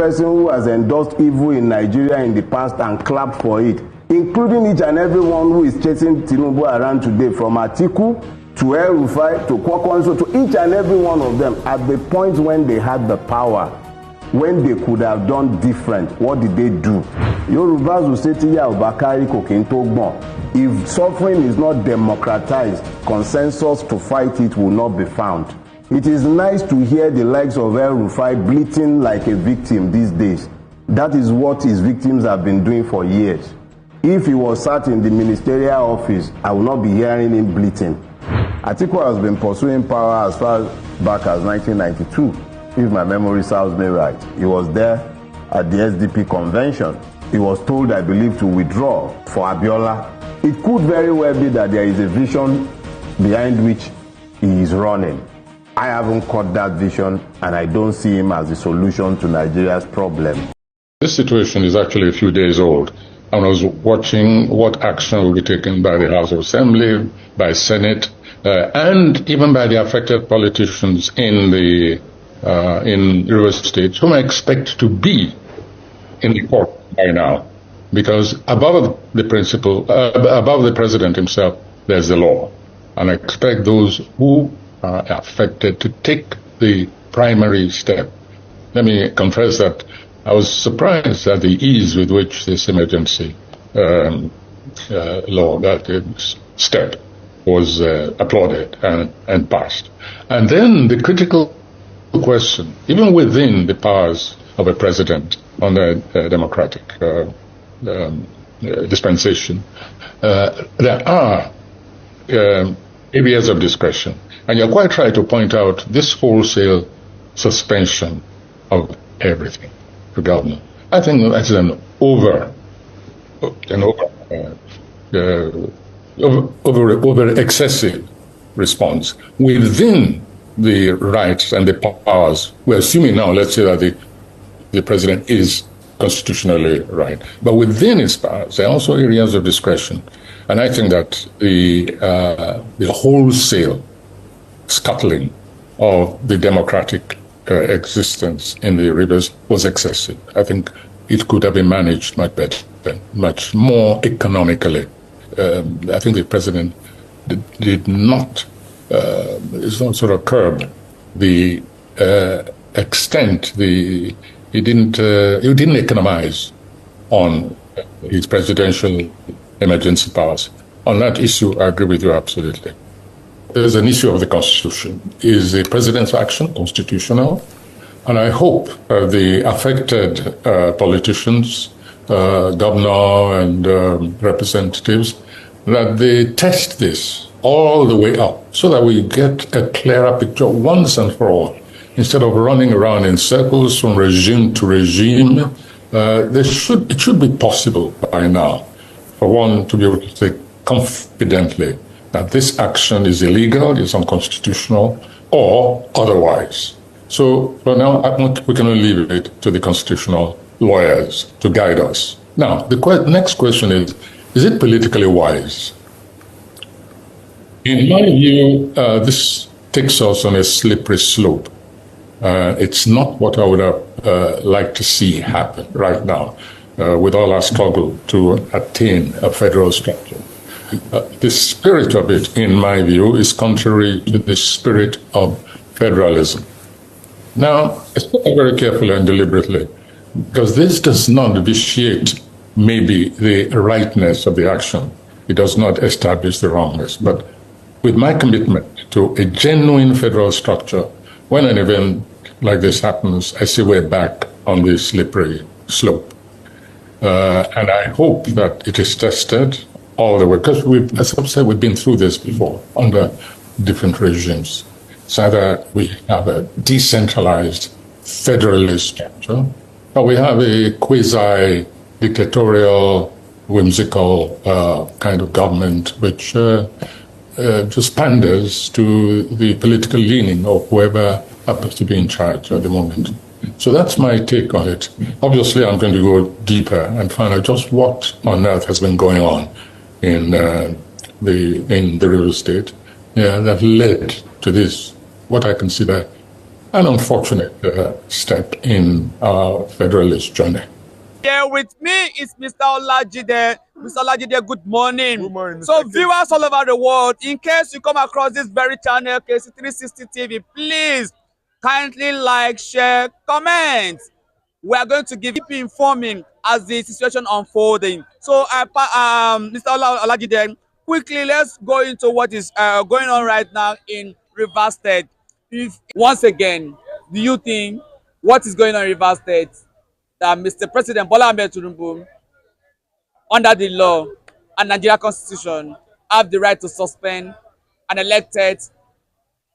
person who has endorsed evil in Nigeria in the past and clapped for it, including each and everyone who is chasing Tinubu around today, from Atiku to El-Rufai to Kwankwaso, to each and every one of them, at the point when they had the power, when they could have done different, what did they do? Yorubas will say, Tiya Obakari Kokin Togbon. If suffering is not democratized, consensus to fight it will not be found. It is nice to hear the likes of El-Rufai bleating like a victim these days. That is what his victims have been doing for years. If he was sat in the ministerial office, I will not be hearing him bleating. Atiku has been pursuing power as far back as 1992, if my memory serves me right. He was there at the SDP convention. He was told, I believe, to withdraw for Abiola. It could very well be that there is a vision behind which he is running. I haven't caught that vision, and I don't see him as the solution to Nigeria's problem. This situation is actually a few days old. I was watching what action will be taken by the House of Assembly, by Senate, and even by the affected politicians in Rivers State, whom I expect to be in the court by now, because above the president himself, there's the law, and I expect those who are affected to take the primary step. Let me confess that I was surprised at the ease with which this emergency law, that step, was applauded and passed. And then the critical question, even within the powers of a president under democratic dispensation, there are areas of discretion. And you're quite right to point out this wholesale suspension of everything to government. I think that's an over excessive response within the rights and the powers. We're assuming now, let's say that the president is constitutionally right, but within his powers, there are also areas of discretion. And I think that the wholesale scuttling of the democratic existence in the rivers was excessive. I think it could have been managed much better, much more economically. I think the president did not sort of curb the extent. He didn't economize on his presidential emergency powers. On that issue, I agree with you absolutely. There's an issue of the Constitution. Is the president's action constitutional? And I hope the affected politicians, governor and representatives, that they test this all the way up so that we get a clearer picture once and for all. Instead of running around in circles from regime to regime, it should be possible by now for one to be able to say confidently that this action is illegal, is unconstitutional, or otherwise. So for now, we can only leave it to the constitutional lawyers to guide us. Now, the next question is it politically wise? In my view, this takes us on a slippery slope. It's not what I would have liked to see happen right now with all our struggle to attain a federal structure. The spirit of it, in my view, is contrary to the spirit of federalism. Now, I spoke very carefully and deliberately, because this does not vitiate maybe the rightness of the action. It does not establish the wrongness. But with my commitment to a genuine federal structure, when an event like this happens, I say we're back on the slippery slope. And I hope that it is tested all the way, because as I've said, we've been through this before under different regimes. It's either we have a decentralized federalist structure, or we have a quasi-dictatorial, whimsical kind of government which just panders to the political leaning of whoever happens to be in charge at the moment. So that's my take on it. Obviously, I'm going to go deeper and find out just what on earth has been going on in the real estate that led to this, what I consider an unfortunate step in our federalist journey. Here with me is Mr. Olajide. Mr. Olajide, good morning. Good morning, Mr. So K. viewers all over the world, in case you come across this very channel, KC360 TV, please kindly like, share, comment. We are going to keep you informing as the situation unfolding. So, Mr. Olajide, quickly let's go into what is going on right now in Rivers State. Once again, do you think what is going on in Rivers State, that Mr. President Bola Ahmed Tinubu, under the law and Nigeria Constitution, have the right to suspend an elected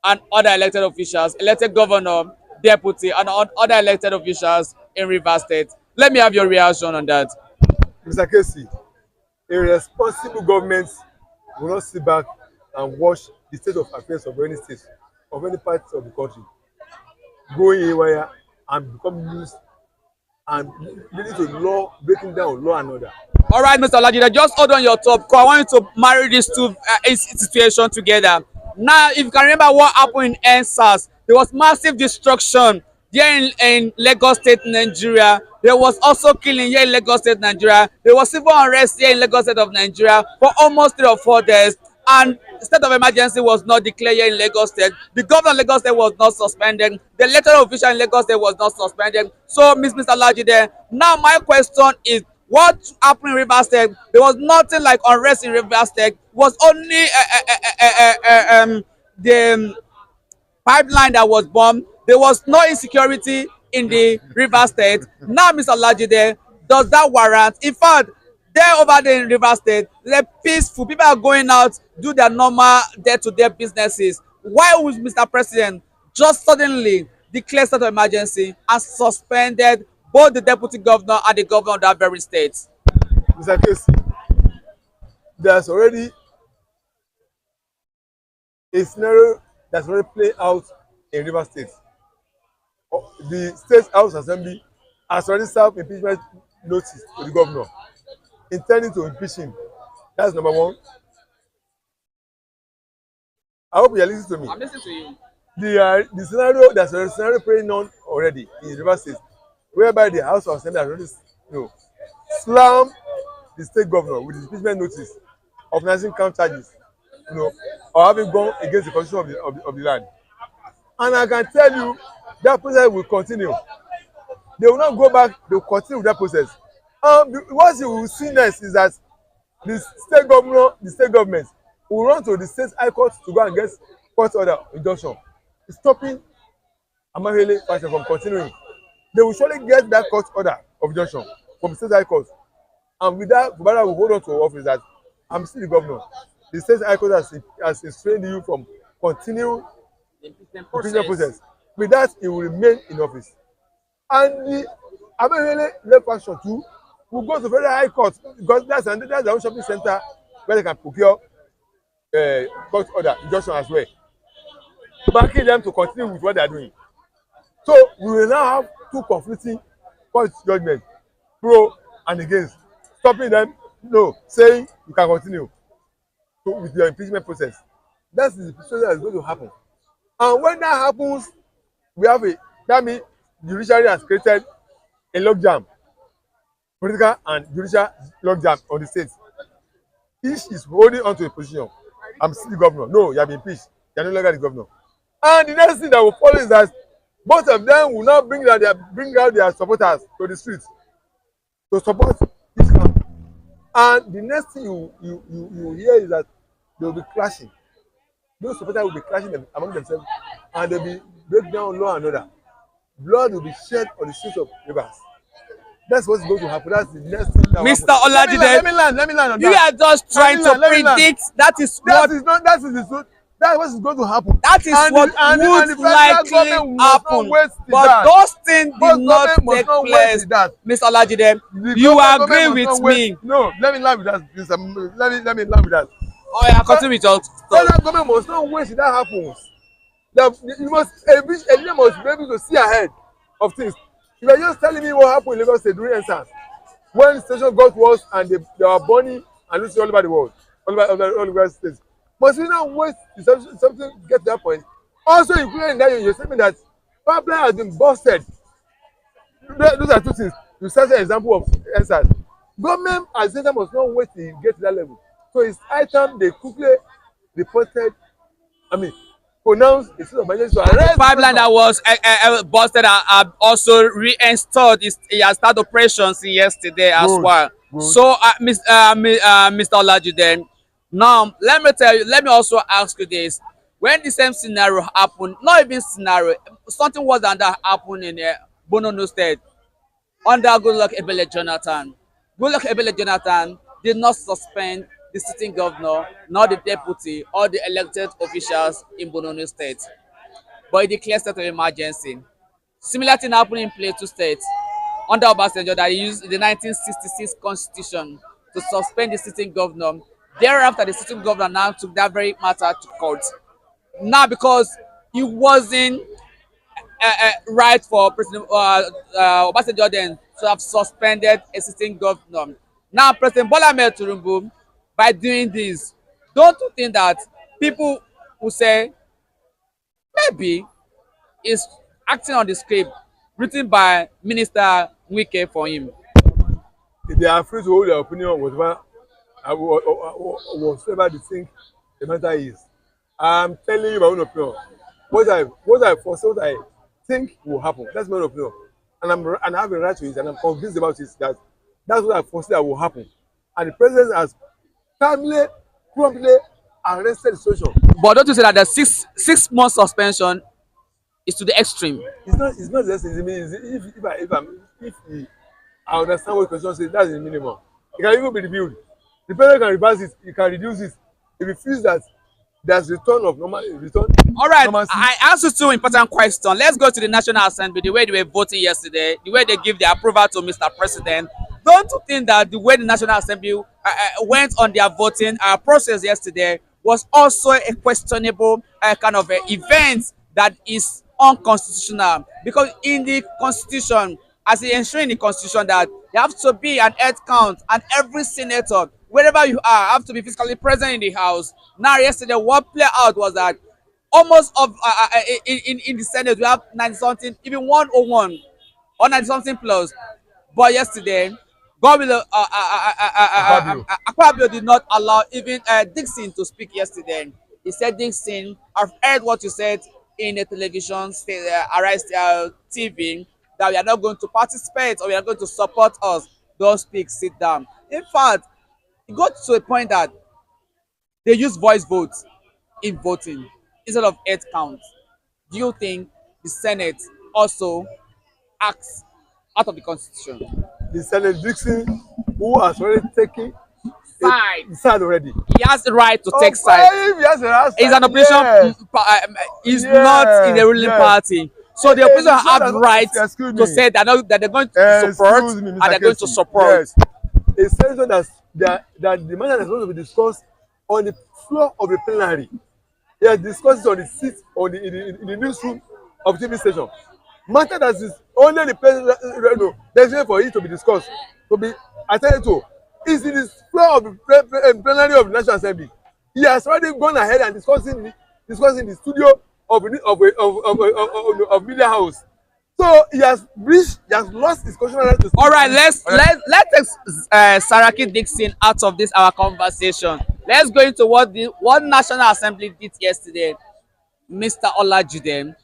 and other elected officials, elected governor, deputy, and other elected officials in Rivers State? Let me have your reaction on that. Mr. Casey, a responsible government will not sit back and watch the state of affairs of any state, of any part of the country, going haywire and become loose and leading to law, breaking down law and order. All right, Mr. Olajide, just hold on your top, because I want you to marry these two situations together. Now, if you can remember what happened in NSAS, there was massive destruction here in Lagos State, Nigeria. There was also killing here in Lagos State, Nigeria. There was civil unrest here in Lagos State of Nigeria for almost 3 or 4 days. And state of emergency was not declared here in Lagos State. The governor of Lagos State was not suspended. The elected official in Lagos State was not suspended. So, Mr. Olajide, now my question is, what happened in Rivers State? There was nothing like unrest in Rivers State. It was only the pipeline that was bombed. There was no insecurity in the Rivers State. Now, Mr. Olajide, does that warrant? In fact, there over there in Rivers State, they're peaceful. People are going out, do their normal day-to-day businesses. Why would Mr. President just suddenly declare state of emergency and suspended both the deputy governor and the governor of that very state? Mr. Casey, there's already a scenario that's already playing out in Rivers State. The State House Assembly has already served impeachment notice to the governor, intending to impeach him. That's number one. I hope you are listening to me. I'm listening to you. The scenario, there's a scenario playing on already in Rivers State, whereby the House of Assembly has already slammed the state governor with the impeachment notice of 19 count charges, or having gone against the constitution of the land. And I can tell you that process will continue. They will not go back, they will continue with that process. What you will see next is that the state government will run to the state high court to go and get court order injunction stopping Amahele Fashion from continuing. They will surely get that court order of injunction from state high court, and with that, Fubara will hold on to office that I'm still the governor. The state high court has restrained you from continuing the impeachment process. With that, he will remain in office. And the Amahele left faction too will go to federal high court, because that's the own shopping center where they can procure court order injunction as well, backing them to continue with what they are doing. So we will now have two conflicting court judgments, pro and against, stopping them, saying you can continue with your impeachment process. That's the situation that is going to happen. And when that happens, that means judiciary has created a logjam, political and judicial logjam on the state. Each is holding on to a position. I'm still the governor. No, you have been impeached. You are no longer the governor. And the next thing that will follow is that both of them will now bring out their supporters to the streets to support this camp. And the next thing you hear is that they will be clashing. Those supporters will be clashing among themselves, and they will be break down law and order. Blood will be shed on the streets of Rivers. That's what's going to happen. That's the next thing that will happen. Mr. Olajide, let me land on that. You are just trying to predict. That is what is going to happen. That is what would likely happen. But those things did not take place. Mr. Olajide, you agree with me? No, let me land with that. Let me land with that. Oh yeah, continue with your stuff. Federal government must not wait till that happens. A leader must be able to see ahead of things. You are just telling me what happened in Lagos State during NSAS, when the station got worse and they were burning and losing all over the world, all over the states. Must we not wait till something get to that point? Also including in that your statement that Pipeline has been busted. Those are two things. You set an example of answers. Government as data must not wait till you get to that level. So it's high time they quickly reported, pronounced a state of emergency to arrest The pipeline that was busted also reinstalled. It has started operations yesterday as Good, well. good. So, Mr. Olajude, now let me also ask you this: when the same scenario happened, not even scenario, something worse than that happened in Bono State under Goodluck Ebele Jonathan. Goodluck Ebele Jonathan did not suspend the sitting governor, nor the deputy, or the elected officials in Bono State, but he declared state of emergency. Similar thing happened in Plateau State under Obasanjo that he used the 1966 constitution to suspend the sitting governor. Thereafter, the sitting governor now took that very matter to court. Now, because it wasn't right for President Obasanjo then to have suspended a sitting governor. Now, President Bola Ahmed Tinubu, by doing this, don't you think that people will say maybe is acting on the script written by Minister Wike for him? They are free to hold their opinion on whatever they think the matter is. I'm telling you my own opinion. What I foresee, what I think will happen. That's my own opinion, and I have a right to it, and I'm convinced about it that that's what I foresee that will happen. And the president has calmly, promptly arrested the situation. But don't you say that the six-month suspension is to the extreme? It's not just I mean, I understand what the question says, that's the minimum. It can even be reviewed. The president can reverse it, he can reduce it. If he feels that there's return. All right, normalcy. I asked you two important questions. Let's go to the National Assembly, the way they were voting yesterday, the way they give their approval to Mr. President. Don't you think that the way the National Assembly went on their voting process yesterday was also a questionable kind of event that is unconstitutional? Because in the Constitution, as it ensuring the Constitution that there have to be an head count, and every senator, wherever you are, have to be physically present in the House. Now, yesterday, what played out was that almost of in the Senate we have 90 something, even 101 or 90 something plus. But yesterday, God will Akpabio did not allow even Dixon to speak yesterday. He said, Dixon, I've heard what you said in the television, Arise TV, that we are not going to participate or we are going to support us. Don't speak, sit down. In fact, it got to a point that they use voice votes in voting instead of head count. Do you think the Senate also acts out of the Constitution? The Senate Dixon, who has already taken side already. He has the right to take side. He's an opposition. He's not in the ruling party. So the opposition have the right to say that they're going to support and they're going to support. Yes. A senator that the matter is going to be discussed on the floor of the plenary. He has discussed it on the seat or in the newsroom of TV station. Matter that is only the president designated for it to be discussed, to be attended to, is in the floor of the plenary of the National Assembly. He has already gone ahead and discussing the studio of media house. So he has lost his constitutional right to speak. All right, let's take Saraki Dixon out of this our conversation. Let's go into what National Assembly did yesterday. Mr. Olajude,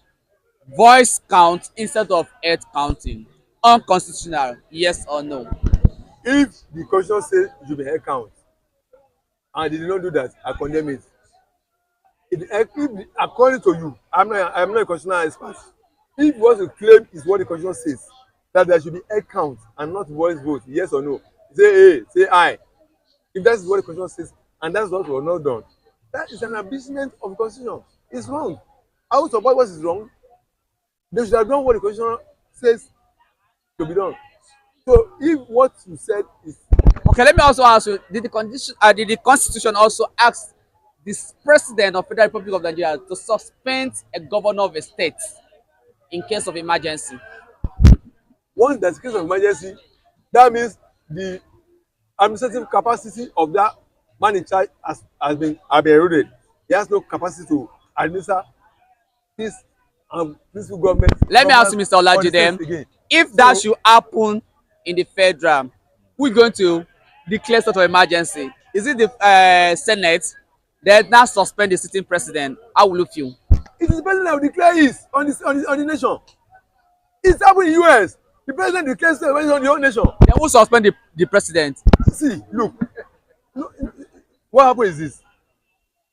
voice count instead of head counting, unconstitutional, yes or no? If the constitution says it should be head count and they did not do that, I condemn it. According to you, I'm not a constitutional expert. If you want to claim is what the constitution says, that there should be head count and not voice vote, yes or no, say A, say I. If that is what the constitution says and that's what was not done, that is an abasement of the constitution. It's wrong. I would support what is wrong. They should have done what the constitution says to be done. So if what you said is okay, let me also ask you: did the Constitution also ask this President of Federal Republic of Nigeria to suspend a governor of a state in case of emergency? Once there's a case of emergency, that means the administrative capacity of that man in charge has been eroded. He has no capacity to administer peace and peaceful government. Let me ask you, Mr. Olajide, if that should happen in the federal, who is going to declare state of emergency? Is it the Senate? Then now suspend the sitting president. How will you feel? It is the president that will declare it on the nation. It's happened in US. The president declares state of emergency on the whole nation. Then who suspend the president? See, look, what happens is this: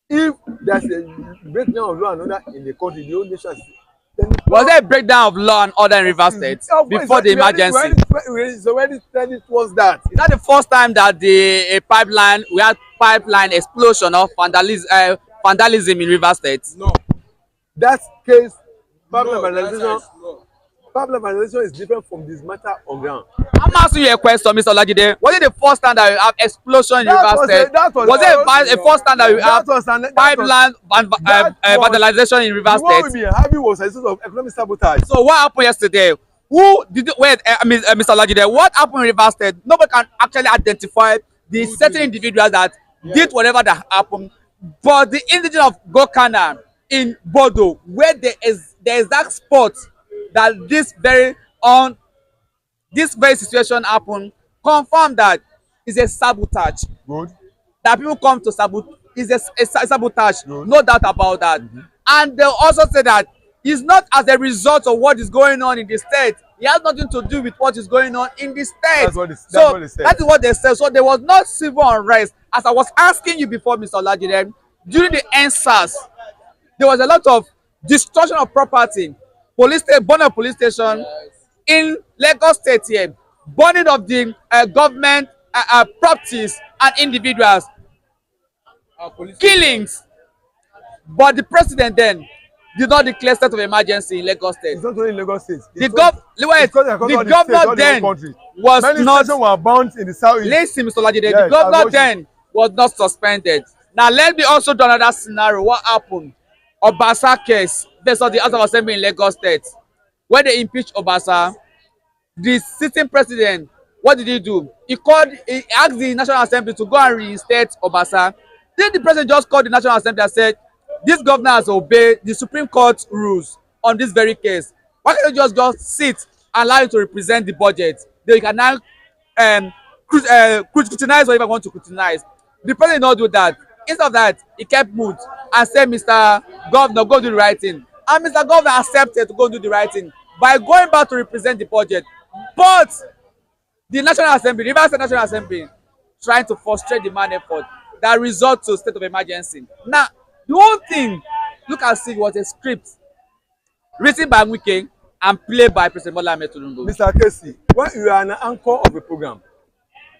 if there's a breakdown of law and order in the country, the whole nation. Was there a breakdown of law and order in Rivers State before the emergency? It's already trending towards that. Is that the first time that we had pipeline explosion of vandalism in Rivers State? No. That case, public vandalization is different from this matter on ground. I'm asking you a question, Mr. Olajide. Was it the first time that we have explosion in Rivers State? Was it a first time that we have pipeline vandalization in Rivers State? What we been having was a sort of economic sabotage. So what happened yesterday? Mr. Olajide, what happened in Rivers State? Nobody can actually identify the certain individuals that did whatever that happened. But the indigenous of Gokana in Bodo, where there is the exact spot that this very situation happened, confirm that is a sabotage. Good. That people come to sabotage is a sabotage. Good. No doubt about that. And they also say that it's not as a result of what is going on in the state. It has nothing to do with what is going on in the state. That's what that is what they said. So there was not civil unrest. As I was asking you before, Mr. Olajide, during the answers, there was a lot of destruction of property. Burning of police station in Lagos State here, burning of the government properties and individuals, killings. But the president then did not declare state of emergency in Lagos State. It's not only in Lagos State. The governor then was not. Were bound in the southeast. Listen, Mr. Olajide, the governor then was not suspended. Now let me also do another scenario. What happened? Obasa case versus the House of Assembly in Lagos State. When they impeached Obasa, the sitting president, what did he do? He asked the National Assembly to go and reinstate Obasa. Then the president just called the National Assembly and said, this governor has obeyed the Supreme Court rules on this very case. Why can't you just sit and allow him to represent the budget? Then you can now scrutinize whatever you want to scrutinize. The president did not do that. Instead of that, he kept mute and said, Mr. Governor, go do the right thing. And Mr. Governor accepted to go do the right thing by going back to represent the budget. But the National Assembly, Rivers State National Assembly, trying to frustrate the man effort that result to state of emergency. Now, the whole thing, look and see, was a script written by Wike and played by President Bola Ahmed Tinubu. Mr. Casey, when you are an anchor of a program,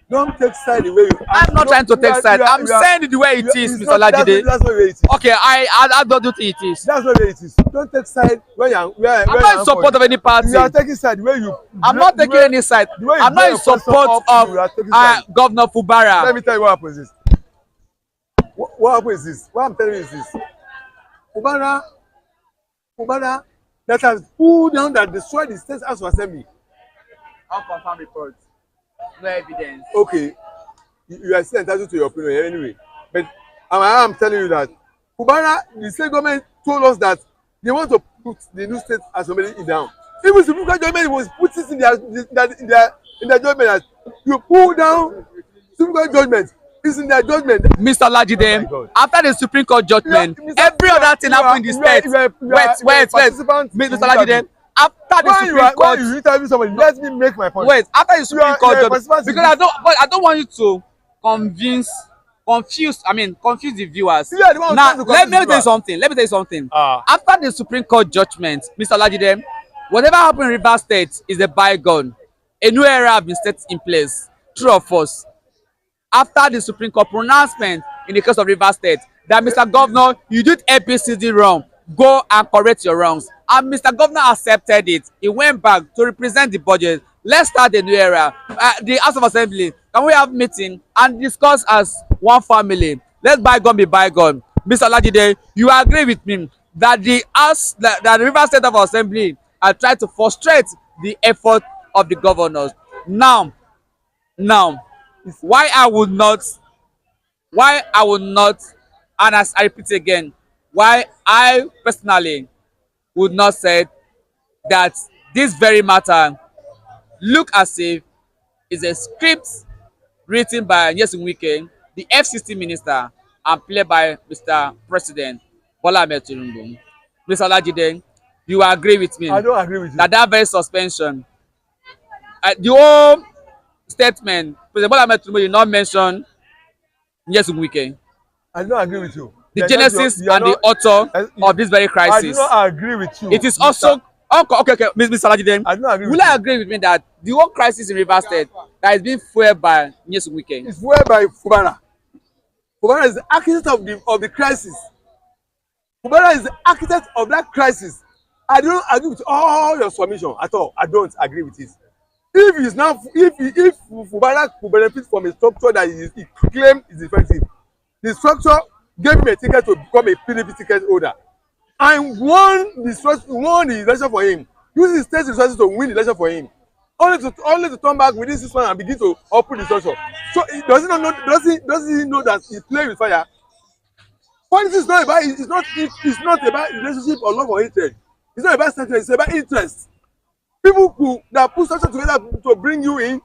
don't take side the way you. I'm not trying to take side. I'm saying it the way it is, Mr. Olajide. That's not the way it is. Okay, I don't do think it is. That's not the way it is. Don't take side when you are. I'm not in support of any party. You are taking side where you. I'm not taking any side. I'm not in support of Governor Fubara. Let me tell you what happens is. What happens is this. What I'm telling you is this. Fubara that has pulled down that destroyed the State House of Assembly. Unconfirmed reports. No evidence. Okay, you are still entitled to your opinion anyway. But I'm telling you that Fubara, the state government told us that they want to put the new State Assembly down. Even the Supreme Court judgment was put this in their judgment that you pull down Supreme Court judgment. It's in their judgment. Mr. Olajide, after the Supreme Court judgment, every other thing happened in the state. Wait, Mr. Olajide. After the Supreme Court, when you interview somebody, let me make my point. Wait, after the Supreme Court judgment, because I don't want you to confuse the viewers. Now, let me tell you something. After the Supreme Court judgment, Mr. Olajide, whatever happened in Rivers State is a bygone. A new era has been set in place. True or false? After the Supreme Court pronouncement in the case of Rivers State, that Mr. Governor, you did ABCD wrong. Go and correct your wrongs. And Mr. Governor accepted it. He went back to represent the budget. Let's start a new era. The House of Assembly, can we have meeting and discuss as one family? Let bygone be bygone. Mr. Olajide, you agree with me that the Rivers State of Assembly are trying to frustrate the effort of the governors. Now, why I would not, and as I repeat again, why I personally would not say that this very matter look as if it's a script written by Nyesom Wike, the FCT minister, and played by Mr. President Bola Ahmed Tinubu. Mr. Olajide, you agree with me? I don't agree with you. That very suspension, the whole statement, President Bola Ahmed Tinubu did not mention Nyesom Wike, I don't agree with you. the genesis and the author of this very crisis. I do not agree with you. It is also okay, Mr. Olajide. I don't agree. Will I agree with me that the whole crisis in Rivers State that is being fueled by Nyesom Wike? It's fueled by Fubara. Fubara is the architect of the crisis. Fubara is the architect of that crisis. I don't agree with all your submission at all. I don't agree with it. If Fubara could benefit from a structure that he claimed is effective, the structure gave him a ticket to become a PDP ticket holder and won the election for him, using state resources to win the election for him, only to turn back within 6 months and begin to uproot the structure. So does he know that he played with fire? Politics is not about it's not about relationship or love or hatred. It's not about sentiment, it's about interest. People that put structure together to bring you in,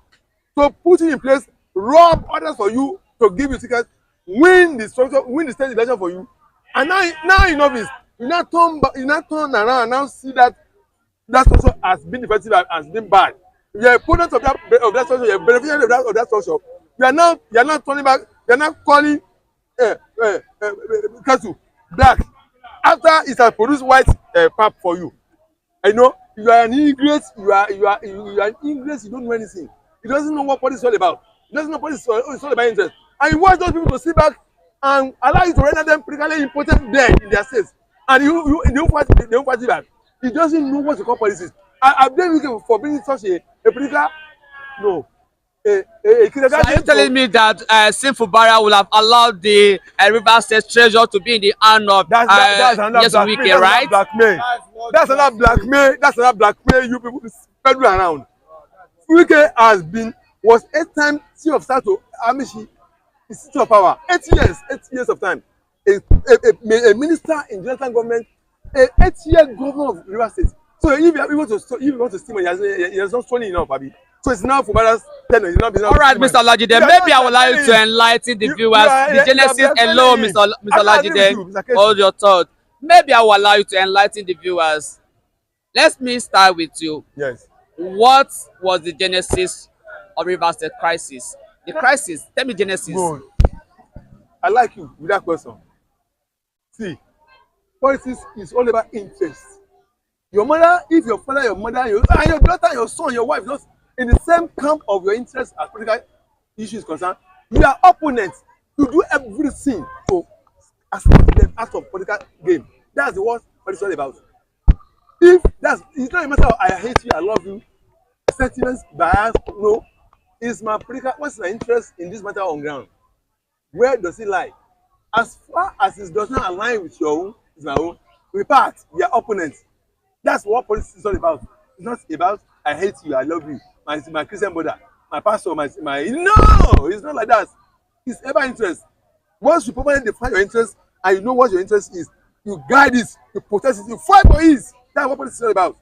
to put you in place, rob others for you, to give you tickets, win the structure, win the state election for you, and now you know this. You now turn around and now see that structure has been effective and has been bad. You are a opponent of that structure, you are a beneficiary of that structure. You are now turning back. You are now calling cattle black after it has produced white pap for you. I know you are an ingrate. You are an ingrate. You don't know anything. He doesn't know what politics is all about. He doesn't know politics is all about interest. And you want those people to sit back and allow you to render them politically impotent there in their states. And they don't fight back. He doesn't know what to call politics. I blame you for being such a political no. So are you telling me that Fubara will have allowed the Rivers State treasure to be in the hand of Nyesom Wike, right? That's another blackmail. That's another blackmail you people peddle around. Wike was 8-time chief of staff to Amishi, the city of power. 8 years of time. A minister in Jonathan government, a 8-year governor of Rivers State. So if you want to steal money, he has not stolen enough, Abi. So it's now Fubara's tenure. All right, Mr. Olajide, maybe I would like you to enlighten the viewers. The genesis alone, Mr. Olajide, hold your thought. Maybe I will allow you to enlighten the viewers. Let me start with you. Yes. What was the genesis of Rivers State crisis? The crisis. Tell me genesis. Good. I like you with that question. See, politics is all about interest. Your mother, if your father, your mother, your daughter, your son, your wife, not in the same camp of your interest as political issues concerned, you are opponents. You do everything to escort them out of political game. That's what politics is all about. It's not a matter of I hate you, I love you, sentiments, bias, no. It's my political, what's my interest in this matter on ground? Where does it lie? As far as it does not align with your own, it's my own. We part, we are opponents. That's what politics is all about. It's not about I hate you, I love you, my Christian brother, my pastor, no, it's not like that. It's ever interest. Once you properly define your interest and you know what your interest is, you guide it, you protect it, you fight for it. That's what politics is all about.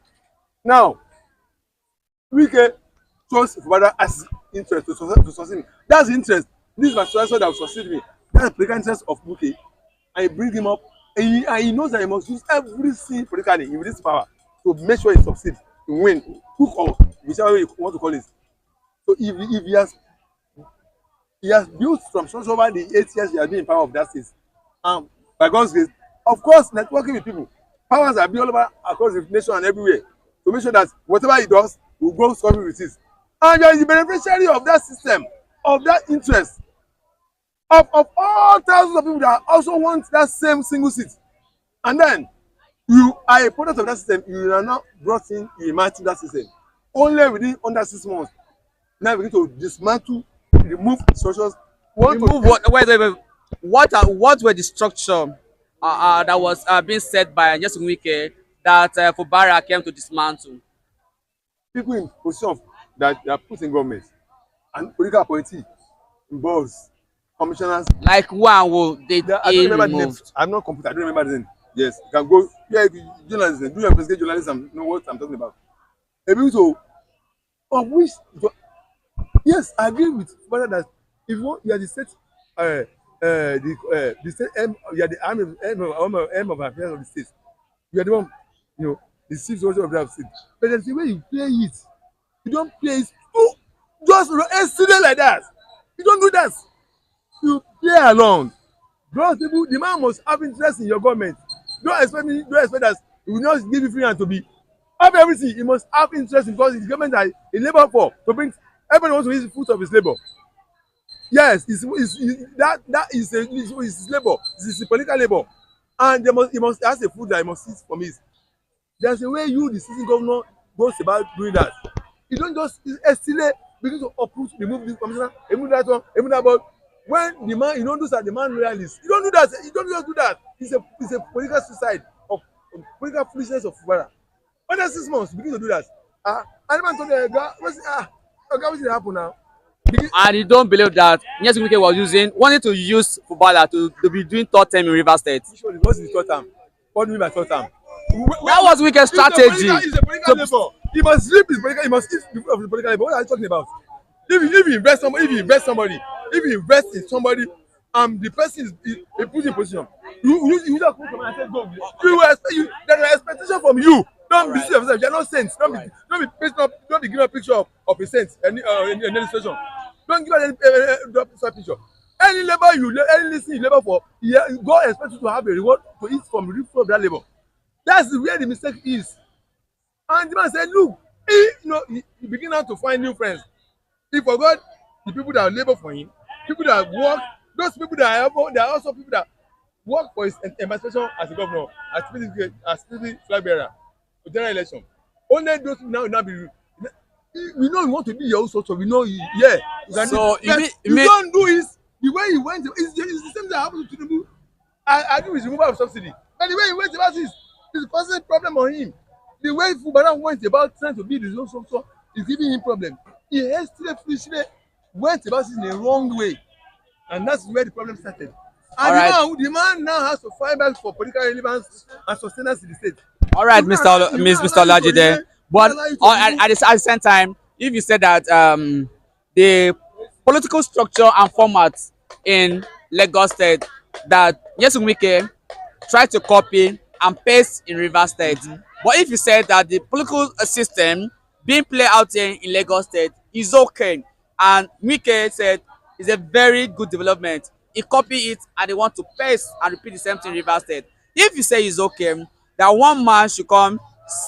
Now, Wike chose Fubara as interest to succeed. That's the interest. This is my successor that will succeed me. That's the political interest of Wike. I bring him up, and he knows that he must use everything politically in this power to make sure he succeeds, to win, hook or whichever way you want to call it. So if he has built from structure over the 8 years he has been in power of that state, by God's grace, of course, networking with people, powers are being all over across the nation and everywhere to make sure that whatever he does will go something with it. And you are the beneficiary of that system, of that interest, of all thousands of people that also want that same single seat. And then you are a product of that system. You are not brought in, you imagine that system. Only within under 6 months, now we need to dismantle, remove structures. What were the structure that was being set by Nyesom Wike that Fubara came to dismantle? People in position that are put in government and political appointee involves commissioners. Like one will they I don't remember the names. I'm not computer. I don't remember the name. Yes, you can go. Yeah, journalism, do your investigate journalism. Know what I'm talking about. Maybe so. Of which, yes, I agree with Fubara that if you are the state, the state you are the arm of affairs of the state. You are the one, the chief soldier of that state. But there's the way you play it. You don't play it just yesterday like that. You don't do that. You play along. Those people, the man must have interest in your government. Don't expect that he will not give you free hand to be have everything. He must have interest because it's the government that he labor for to bring everybody wants to use the fruit of his labor. Yes, that is his labor. It's his political labor, and he must has a food that he must eat from it. There's a way you, the sitting governor, goes about doing that. You don't just estimate begin to uproot, remove this commissioner, remove that one, remove that one. When the man, you don't do that, the man realist. You don't do that. You don't just do that. It's a political suicide of political foolishness of Fubara. Under 6 months, begin to do that. And the man told the guy, what's it happen now? And you don't believe that Nyesom Wike was wanting to use Fubara to be doing third term in Rivers State. What's the third term? What do you mean by third term? That was Wike's strategy. It's a political labor. He must sleep his political. He must eat the fruit of the political labor. What are you talking about? If you invest in somebody, the person is put in position. You just come and say go. There is expectation from you. Don't be yourself. You are not saints. Don't be giving a picture of a saint in any situation. Don't give any picture. Any listen you labor for, God expects you to have a reward to eat from the fruit of that labor. That's where the mistake is. And the man said, look, he begin now to find new friends. He forgot the people that labor for him, people that work, those people that are also people that work for his emancipation as a governor, as flag bearer for general election. Only those people now be. We know you want to be your own social. We know you So you don't do it the way you went. It's the same that happened to Tinubu. I do with removal of subsidy. And the way he went about this is causing a problem on him. The way Fubara went about trying to be the own social is giving him problem. He hastily, foolishly went about it in a wrong way, and that's where the problem started. And the man now has to fight back for political relevance and sustenance in the state. All right, Mr. Olajide. But at the same time, if you said that the political structure and format in Lagos State that Nyesom Wike tried to copy and paste in Rivers State, but if you said that the political system being played out here in Lagos State is okay, and Wike said it's a very good development, he copy it and they want to paste and repeat the same thing in Rivers State. If you say it's okay, that one man should come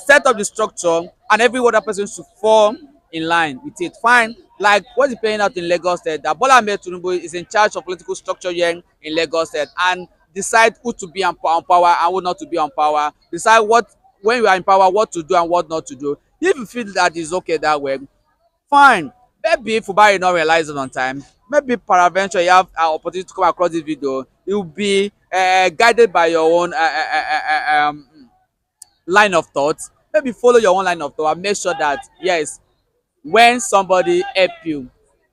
set up the structure and every other person should fall in line with it, fine. Like what is playing out in Lagos State, that Bola Ahmed Tinubu is in charge of political structure here in Lagos State and decide who to be on power and who not to be on power, decide when you are in power what to do and what not to do. If you feel that is okay that way, fine. Maybe Fubara not realize it on time. Maybe peradventure you have an opportunity to come across this video. You will be guided by your own line of thought. Maybe follow your own line of thought and make sure that yes, when somebody help you,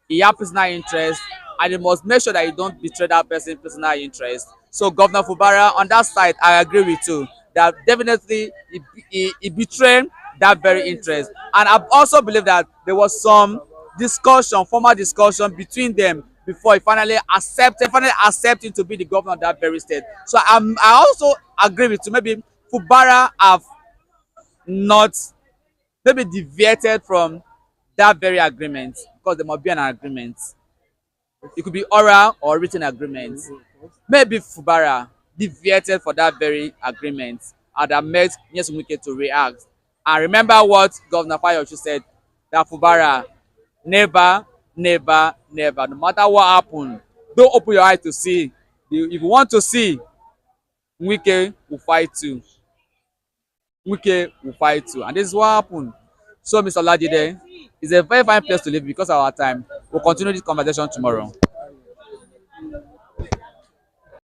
he have personal interest, and you must make sure that you don't betray that person's personal interest. So Governor Fubara, on that side, I agree with you that definitely he betrayed that very interest. And I also believe that there was some formal discussion between them before he finally accepted to be the governor of that very state. So I also agree with you. Maybe Fubara have not maybe deviated from that very agreement, because there must be an agreement. It could be oral or written agreement. Maybe Fubara deviated for that very agreement and that made Nyesom Wike to react. And remember what Governor Fayoshi said, that Fubara, never, never, never, no matter what happened, don't open your eyes to see. If you want to see, Wike will fight too. Wike will fight too. And this is what happened. So, Mr. Olajide, it's a very fine place to live because of our time. We'll continue this conversation tomorrow.